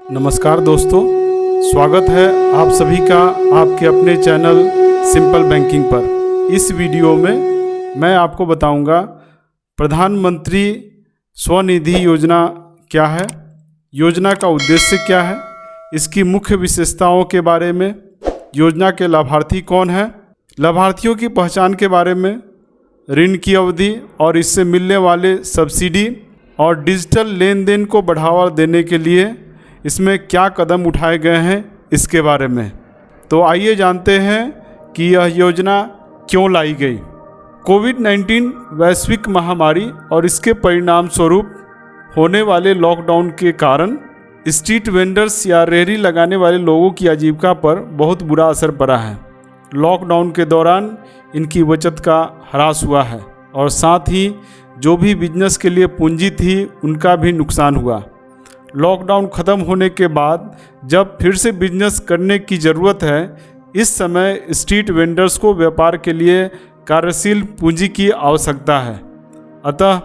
नमस्कार दोस्तों, स्वागत है आप सभी का आपके अपने चैनल सिंपल बैंकिंग पर। इस वीडियो में मैं आपको बताऊंगा प्रधानमंत्री स्वनिधि योजना क्या है, योजना का उद्देश्य क्या है, इसकी मुख्य विशेषताओं के बारे में, योजना के लाभार्थी कौन हैं, लाभार्थियों की पहचान के बारे में, ऋण की अवधि और इससे मिलने वाले सब्सिडी और डिजिटल लेन देन को बढ़ावा देने के लिए इसमें क्या कदम उठाए गए हैं इसके बारे में। तो आइए जानते हैं कि यह योजना क्यों लाई गई। कोविड-19 वैश्विक महामारी और इसके परिणाम स्वरूप होने वाले लॉकडाउन के कारण स्ट्रीट वेंडर्स या रेहड़ी लगाने वाले लोगों की आजीविका पर बहुत बुरा असर पड़ा है। लॉकडाउन के दौरान इनकी बचत का ह्रास हुआ है और साथ ही जो भी बिजनेस के लिए पूंजी थी उनका भी नुकसान हुआ। लॉकडाउन ख़त्म होने के बाद जब फिर से बिजनेस करने की ज़रूरत है, इस समय स्ट्रीट वेंडर्स को व्यापार के लिए कार्यशील पूंजी की आवश्यकता है। अतः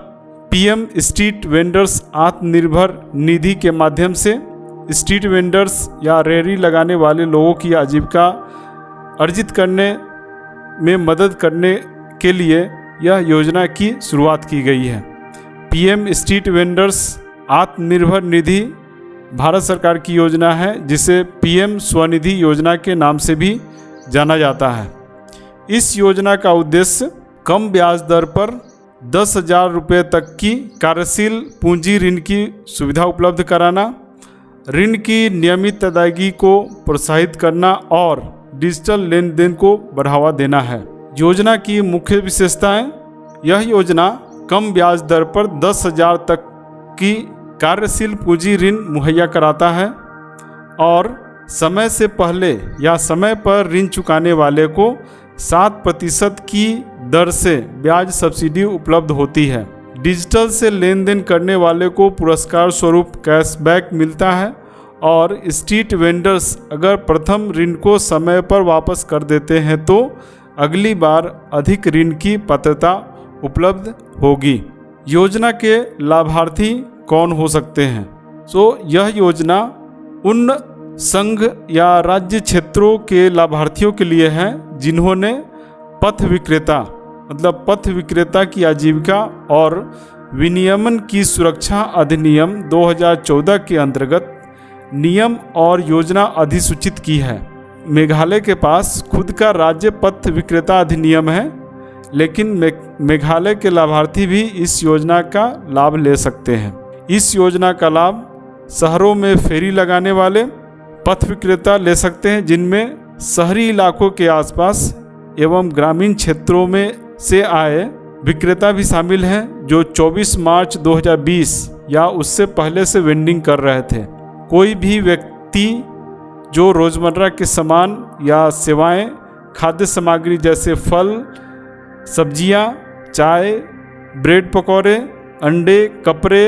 PM street vendors Atmanirbhar Nidhi के माध्यम से स्ट्रीट वेंडर्स या रेहड़ी लगाने वाले लोगों की आजीविका अर्जित करने में मदद करने के लिए यह योजना की शुरुआत की गई है। PM street vendors Atmanirbhar Nidhi Bharat सरकार की योजना है, जिसे पीएम स्वनिधि योजना के नाम से भी जाना जाता है। इस योजना का उद्देश्य कम ब्याज दर पर 10,000 रुपये तक की कार्यशील पूंजी ऋण की सुविधा उपलब्ध कराना, ऋण की नियमित अदायगी को प्रोत्साहित करना और डिजिटल लेन देन को बढ़ावा देना है। योजना की मुख्य विशेषताएं: यह योजना कम ब्याज दर पर 10,000 तक की कार्यशील पूंजी ऋण मुहैया कराता है और समय से पहले या समय पर ऋण चुकाने वाले को 7% की दर से ब्याज सब्सिडी उपलब्ध होती है। डिजिटल से लेन देन करने वाले को पुरस्कार स्वरूप कैशबैक मिलता है और स्ट्रीट वेंडर्स अगर प्रथम ऋण को समय पर वापस कर देते हैं तो अगली बार अधिक ऋण की पात्रता उपलब्ध होगी। योजना के लाभार्थी कौन हो सकते हैं? यह योजना उन संघ या राज्य क्षेत्रों के लाभार्थियों के लिए है जिन्होंने पथ विक्रेता की आजीविका और विनियमन की सुरक्षा अधिनियम 2014 के अंतर्गत नियम और योजना अधिसूचित की है। मेघालय के पास खुद का राज्य पथ विक्रेता अधिनियम है, लेकिन मेघालय के लाभार्थी भी इस योजना का लाभ ले सकते हैं। इस योजना का लाभ शहरों में फेरी लगाने वाले पथ विक्रेता ले सकते हैं, जिनमें शहरी इलाकों के आसपास एवं ग्रामीण क्षेत्रों में से आए विक्रेता भी शामिल हैं, जो 24 मार्च 2020 या उससे पहले से वेंडिंग कर रहे थे। कोई भी व्यक्ति जो रोज़मर्रा के सामान या सेवाएं, खाद्य सामग्री जैसे फल, सब्जियां, चाय, ब्रेड पकौड़े, अंडे, कपड़े,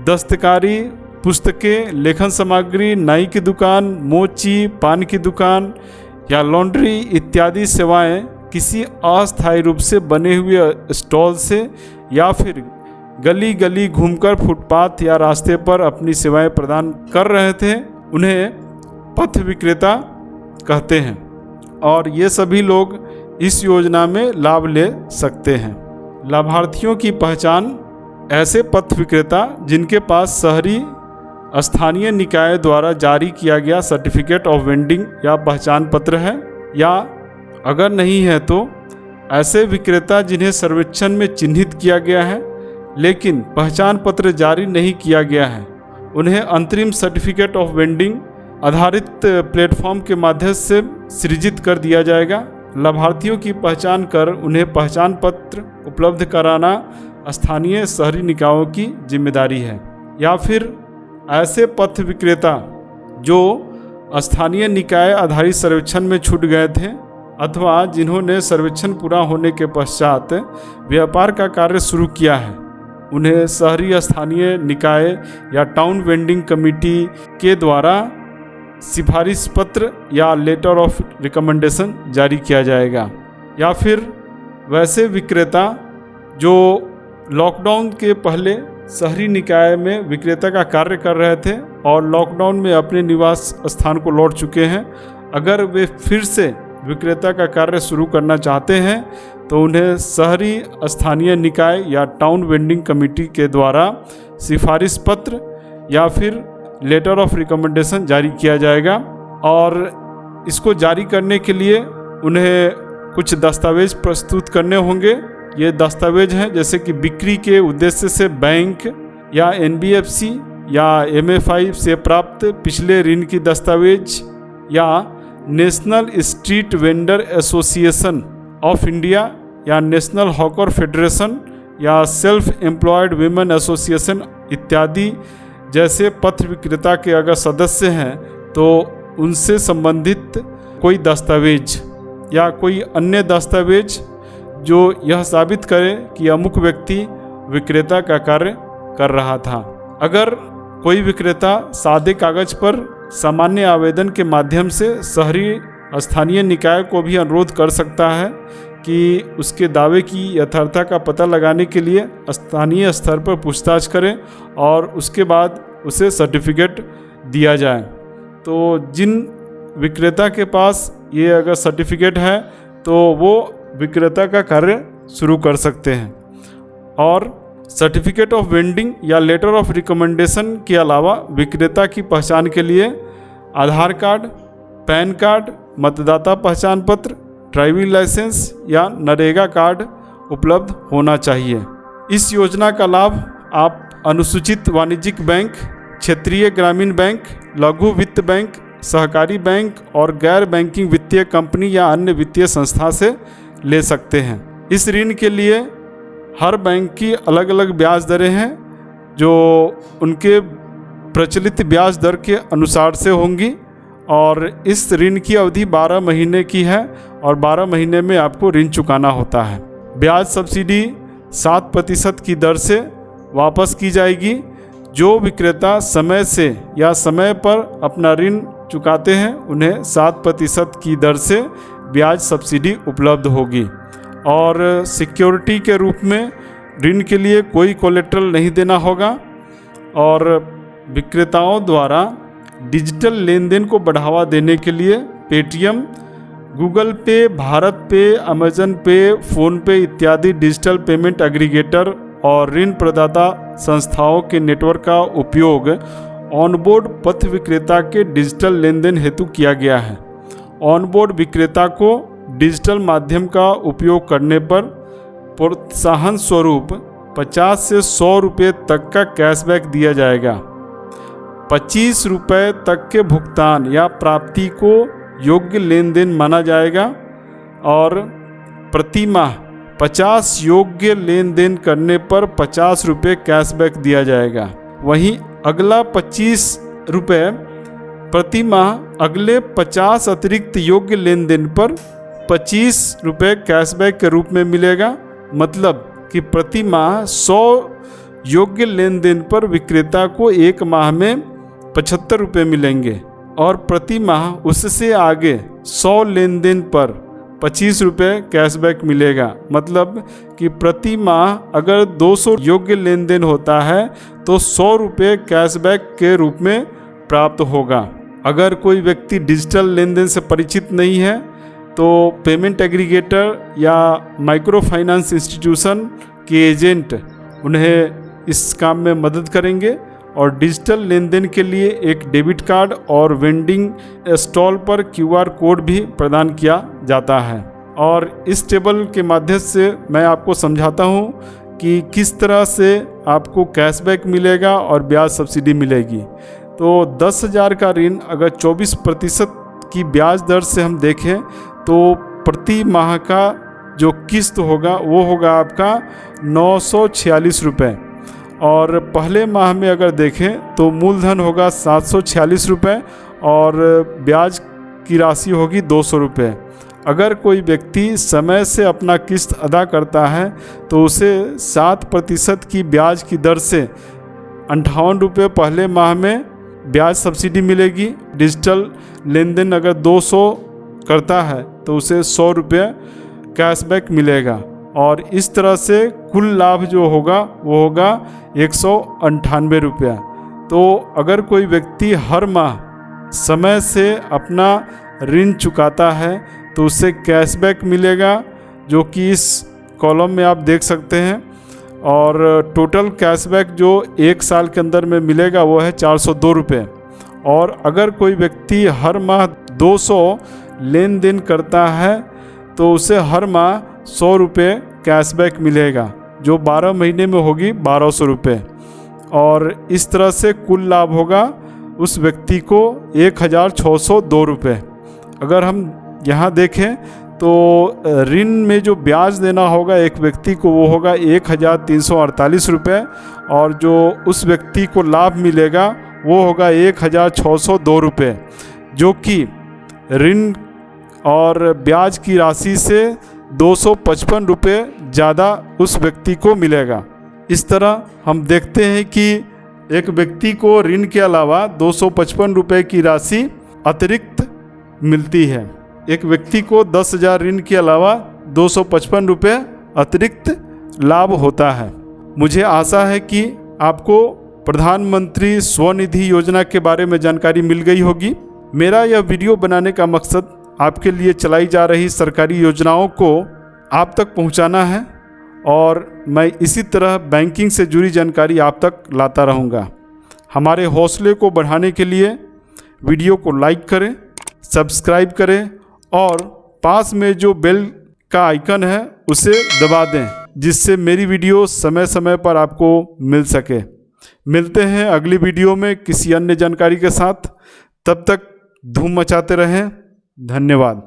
दस्तकारी, पुस्तकें, लेखन सामग्री, नाई की दुकान, मोची, पान की दुकान या लॉन्ड्री इत्यादि सेवाएं किसी अस्थायी रूप से बने हुए स्टॉल से या फिर गली गली घूमकर फुटपाथ या रास्ते पर अपनी सेवाएं प्रदान कर रहे थे, उन्हें पथ विक्रेता कहते हैं और ये सभी लोग इस योजना में लाभ ले सकते हैं। लाभार्थियों की पहचान: ऐसे पथ विक्रेता जिनके पास शहरी स्थानीय निकाय द्वारा जारी किया गया सर्टिफिकेट ऑफ वेंडिंग या पहचान पत्र है, या अगर नहीं है तो ऐसे विक्रेता जिन्हें सर्वेक्षण में चिन्हित किया गया है लेकिन पहचान पत्र जारी नहीं किया गया है, उन्हें अंतरिम सर्टिफिकेट ऑफ वेंडिंग आधारित प्लेटफॉर्म के माध्यम से सृजित कर दिया जाएगा। लाभार्थियों की पहचान कर उन्हें पहचान पत्र उपलब्ध कराना स्थानीय शहरी निकायों की जिम्मेदारी है। या फिर ऐसे पथ विक्रेता जो स्थानीय निकाय आधारित सर्वेक्षण में छूट गए थे अथवा जिन्होंने सर्वेक्षण पूरा होने के पश्चात व्यापार का कार्य शुरू किया है, उन्हें शहरी स्थानीय निकाय या टाउन वेंडिंग कमेटी के द्वारा सिफारिश पत्र या लेटर ऑफ रिकमेंडेशन जारी किया जाएगा। या फिर वैसे विक्रेता जो लॉकडाउन के पहले शहरी निकाय में विक्रेता का कार्य कर रहे थे और लॉकडाउन में अपने निवास स्थान को लौट चुके हैं, अगर वे फिर से विक्रेता का कार्य शुरू करना चाहते हैं तो उन्हें शहरी स्थानीय निकाय या टाउन वेंडिंग कमेटी के द्वारा सिफारिश पत्र या फिर लेटर ऑफ रिकमेंडेशन जारी किया जाएगा। और इसको जारी करने के लिए उन्हें कुछ दस्तावेज प्रस्तुत करने होंगे। ये दस्तावेज हैं जैसे कि बिक्री के उद्देश्य से बैंक या NBFC या MFI से प्राप्त पिछले ऋण की दस्तावेज या national street vendor association of India या नेशनल हॉकर फेडरेशन या सेल्फ एम्प्लॉयड वीमेन एसोसिएशन इत्यादि जैसे पथ विक्रेता के अगर सदस्य हैं तो उनसे संबंधित कोई दस्तावेज या कोई अन्य दस्तावेज जो यह साबित करे कि अमुक व्यक्ति विक्रेता का कार्य कर रहा था। अगर कोई विक्रेता सादे कागज पर सामान्य आवेदन के माध्यम से शहरी स्थानीय निकाय को भी अनुरोध कर सकता है कि उसके दावे की यथार्थता का पता लगाने के लिए स्थानीय स्तर पर पूछताछ करें और उसके बाद उसे सर्टिफिकेट दिया जाए। तो जिन विक्रेता के पास ये अगर सर्टिफिकेट है तो वो विक्रेता का कार्य शुरू कर सकते हैं। और सर्टिफिकेट ऑफ वेंडिंग या लेटर ऑफ रिकमेंडेशन के अलावा विक्रेता की पहचान के लिए आधार कार्ड, पैन कार्ड, मतदाता पहचान पत्र, ड्राइविंग लाइसेंस या नरेगा कार्ड उपलब्ध होना चाहिए। इस योजना का लाभ आप अनुसूचित वाणिज्यिक बैंक, क्षेत्रीय ग्रामीण बैंक, लघु वित्त बैंक, सहकारी बैंक और गैर बैंकिंग वित्तीय कंपनी या अन्य वित्तीय संस्था से ले सकते हैं। इस ऋण के लिए हर बैंक की अलग अलग ब्याज दरें हैं जो उनके प्रचलित ब्याज दर के अनुसार से होंगी और इस ऋण की अवधि 12 महीने की है और 12 महीने में आपको ऋण चुकाना होता है। ब्याज सब्सिडी 7% की दर से वापस की जाएगी। जो विक्रेता समय से या समय पर अपना ऋण चुकाते हैं उन्हें 7% की दर से ब्याज सब्सिडी उपलब्ध होगी। और सिक्योरिटी के रूप में ऋण के लिए कोई कोलेट्रल नहीं देना होगा। और विक्रेताओं द्वारा डिजिटल लेन देन को बढ़ावा देने के लिए पेटीएम, गूगल पे, भारत पे, अमेजन पे, फ़ोन पे इत्यादि डिजिटल पेमेंट एग्रीगेटर और ऋण प्रदाता संस्थाओं के नेटवर्क का उपयोग ऑनबोर्ड पथ विक्रेता के डिजिटल लेन देन हेतु किया गया है। ऑनबोर्ड विक्रेता को डिजिटल माध्यम का उपयोग करने पर प्रोत्साहन स्वरूप 50 से 100 रुपये तक का कैशबैक दिया जाएगा। 25 रुपये तक के भुगतान या प्राप्ति को योग्य लेन देन माना जाएगा और प्रति माह 50 योग्य लेन देन करने पर 50 रुपये कैशबैक दिया जाएगा। वहीं अगला 25 रुपये प्रति माह अगले 50 अतिरिक्त योग्य लेन देन पर 25 रुपये कैशबैक के रूप में मिलेगा। मतलब कि प्रति माह 100 योग्य लेन देन पर विक्रेता को एक माह में 75 रुपये मिलेंगे और प्रति माह उससे आगे 100 लेन देन पर 25 रुपये कैशबैक मिलेगा। मतलब कि प्रति माह अगर 200 योग्य लेन देन होता है तो 100 रुपये कैशबैक के रूप में प्राप्त होगा। अगर कोई व्यक्ति डिजिटल लेन देन से परिचित नहीं है तो पेमेंट एग्रीगेटर या माइक्रो फाइनेंस इंस्टीट्यूशन के एजेंट उन्हें इस काम में मदद करेंगे और डिजिटल लेन देन के लिए एक डेबिट कार्ड और वेंडिंग स्टॉल पर QR कोड भी प्रदान किया जाता है। और इस टेबल के माध्यम से मैं आपको समझाता हूँ कि किस तरह से आपको कैशबैक मिलेगा और ब्याज सब्सिडी मिलेगी। तो 10,000 का ऋण अगर 24% की ब्याज दर से हम देखें तो प्रति माह का जो किस्त होगा वो होगा आपका 946 रुपये। और पहले माह में अगर देखें तो मूलधन होगा 746 रुपये और ब्याज की राशि होगी 200 रुपये। अगर कोई व्यक्ति समय से अपना किस्त अदा करता है तो उसे 7% की ब्याज की दर से 58 रुपये पहले माह में ब्याज सब्सिडी मिलेगी। डिजिटल लेन देन अगर 200 करता है तो उसे 100 रुपये कैशबैक मिलेगा और इस तरह से कुल लाभ जो होगा वो होगा 198 रुपया। तो अगर कोई व्यक्ति हर माह समय से अपना ऋण चुकाता है तो उससे कैशबैक मिलेगा, जो कि इस कॉलम में आप देख सकते हैं। और टोटल कैशबैक जो 1 साल के अंदर में मिलेगा वो है 402 रुपये। और अगर कोई व्यक्ति हर माह 200 लेन देन करता है तो उसे हर माह 100 रुपये कैशबैक मिलेगा, जो 12 महीने में होगी 1200 रुपये। और इस तरह से कुल लाभ होगा उस व्यक्ति को 1602 रुपये। अगर हम यहाँ देखें तो ऋण में जो ब्याज देना होगा एक व्यक्ति को वो होगा 1348 रुपये, और जो उस व्यक्ति को लाभ मिलेगा वो होगा 1602 रुपये, जो कि ऋण और ब्याज की राशि से 255 रुपये ज़्यादा उस व्यक्ति को मिलेगा। इस तरह हम देखते हैं कि एक व्यक्ति को ऋण के अलावा 255 रुपये की राशि अतिरिक्त मिलती है। एक व्यक्ति को 10,000 ऋण के अलावा 255 रुपये अतिरिक्त लाभ होता है। मुझे आशा है कि आपको प्रधानमंत्री स्वनिधि योजना के बारे में जानकारी मिल गई होगी। मेरा यह वीडियो बनाने का मकसद आपके लिए चलाई जा रही सरकारी योजनाओं को आप तक पहुंचाना है, और मैं इसी तरह बैंकिंग से जुड़ी जानकारी आप तक लाता रहूंगा। हमारे हौसले को बढ़ाने के लिए वीडियो को लाइक करें, सब्सक्राइब करें और पास में जो बेल का आइकन है उसे दबा दें, जिससे मेरी वीडियो समय समय पर आपको मिल सके। मिलते हैं अगली वीडियो में किसी अन्य जानकारी के साथ। तब तक धूम मचाते रहें। धन्यवाद।